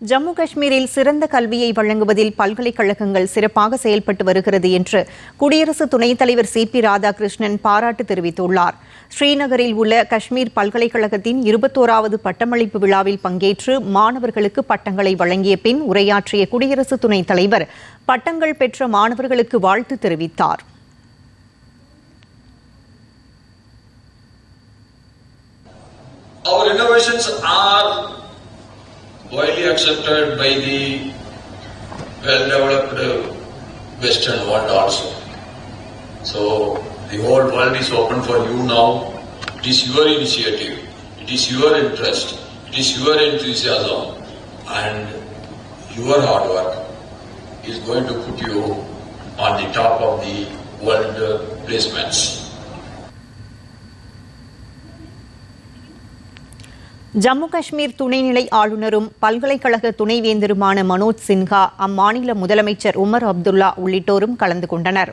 ஜம்மு காஷ்மீரில் சிறந்த கல்வியை வழங்குவதில் பல்கலைக்கழகங்கள் சிறப்பாக செயல்பட்டு வருகிறது என்று குடியரசு துணைத் தலைவர் சி.பி. ராதாகிருஷ்ணன் பாராட்டு தெரிவித்துள்ளார். ஸ்ரீநகரில் உள்ள காஷ்மீர் பல்கலைக்கழகத்தின் 21வது பட்டமளிப்பு விழாவில் பங்கேற்று மாணவர்களுக்கு பட்டங்களை வழங்கிய பின் உரையாற்றிய குடியரசு துணைத் தலைவர் பட்டங்கள் பெற்ற மாணவர்களுக்கு வாழ்த்து தெரிவித்தார். Our innovations are widely accepted by the well-developed Western world also. So the whole world is open for you now. It is your initiative. It is your interest. It is your enthusiasm. And your hard work is going to put you on the top of the world placements. Jammu Kashmir துணைநிலை ஆளுநரும் பல்கலைக்கழக துணைவேந்தருமான மனோஜ் சின்ஹா, அம்மாநில முதலமைச்சர் உமர் அப்துல்லா உள்ளிட்டோரும் கலந்து கொண்டனர்.